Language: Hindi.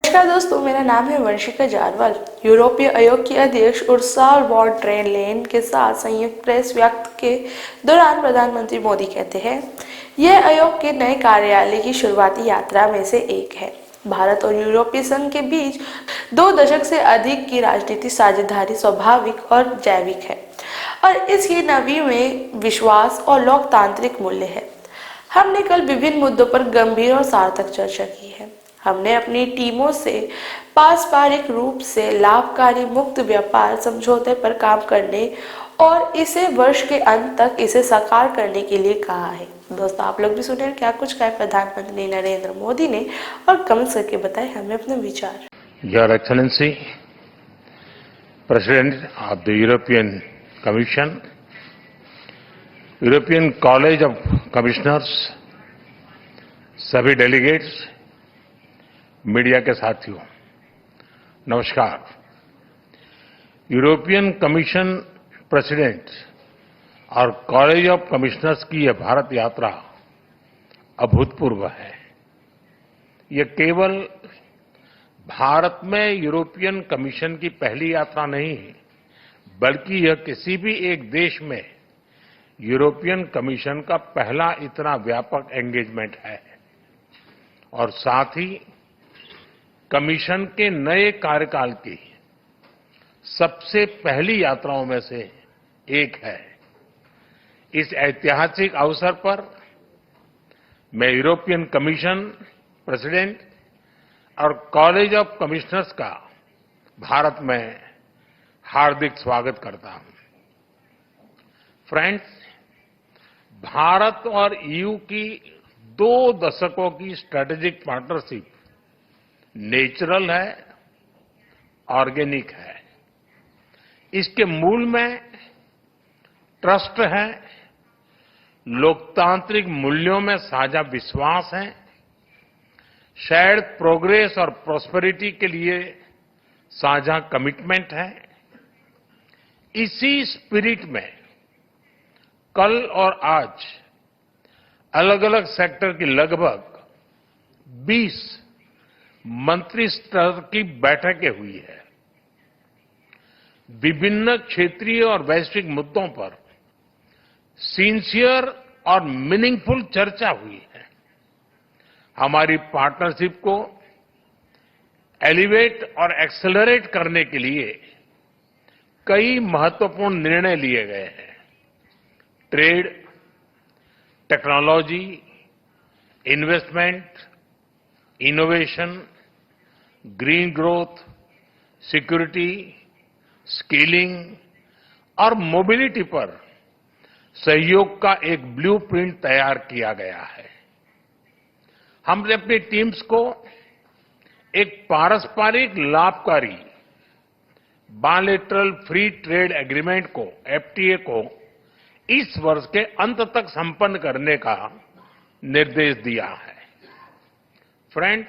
नमस्कार दोस्तों, मेरा नाम है वंशिका जारवाल। यूरोपीय आयोग की अध्यक्ष उर्सुला वॉन डेर लेयन के साथ संयुक्त प्रेस वार्ता के दौरान प्रधानमंत्री मोदी कहते हैं, यह आयोग के नए कार्यालय की शुरुआती यात्रा में से एक है। भारत और यूरोपीय संघ के बीच 2 दशक से अधिक की राजनीतिक साझेदारी स्वाभाविक और जैविक है और इसकी नवी में विश्वास और लोकतांत्रिक मूल्य है। हमने कल विभिन्न मुद्दों पर गंभीर और सार्थक चर्चा की है। हमने अपनी टीमों से पारस्परिक रूप से लाभकारी मुक्त व्यापार समझौते पर काम करने और इसे वर्ष के अंत तक इसे साकार करने के लिए कहा है। दोस्तों, आप लोग भी सुने क्या कुछ कहा प्रधानमंत्री नरेंद्र मोदी ने और कमेंट्स करके बताएं हमें अपने विचार। Your excellency, president of the European commission, European college of commissioners, सभी डेलीगेट्स, मीडिया के साथियों, नमस्कार। यूरोपियन कमीशन प्रेसिडेंट और कॉलेज ऑफ कमिश्नर्स की यह भारत यात्रा अभूतपूर्व है। यह केवल भारत में यूरोपियन कमीशन की पहली यात्रा नहीं है, बल्कि यह किसी भी एक देश में यूरोपियन कमीशन का पहला इतना व्यापक एंगेजमेंट है और साथ ही कमीशन के नए कार्यकाल की सबसे पहली यात्राओं में से एक है। इस ऐतिहासिक अवसर पर मैं यूरोपियन कमीशन प्रेसिडेंट और कॉलेज ऑफ कमिश्नर्स का भारत में हार्दिक स्वागत करता हूं। फ्रेंड्स, भारत और ईयू की 2 दशकों की स्ट्रेटेजिक पार्टनरशिप नेचुरल है, ऑर्गेनिक है। इसके मूल में ट्रस्ट है, लोकतांत्रिक मूल्यों में साझा विश्वास है, शेयर्ड प्रोग्रेस और प्रॉस्पेरिटी के लिए साझा कमिटमेंट है। इसी स्पिरिट में कल और आज अलग अलग सेक्टर की लगभग 20 मंत्री स्तर की बैठकें हुई है। विभिन्न क्षेत्रीय और वैश्विक मुद्दों पर सिंसियर और मीनिंगफुल चर्चा हुई है। हमारी पार्टनरशिप को एलिवेट और एक्सेलरेट करने के लिए कई महत्वपूर्ण निर्णय लिए गए हैं। Trade, technology, investment, innovation, green growth, security, skilling और मोबिलिटी पर सहयोग का एक ब्लूप्रिंट तैयार किया गया है। हमने अपनी टीम्स को एक पारस्परिक लाभकारी बायलैटरल फ्री ट्रेड एग्रीमेंट को, एफटीए को इस वर्ष के अंत तक संपन्न करने का निर्देश दिया है। फ्रेंड,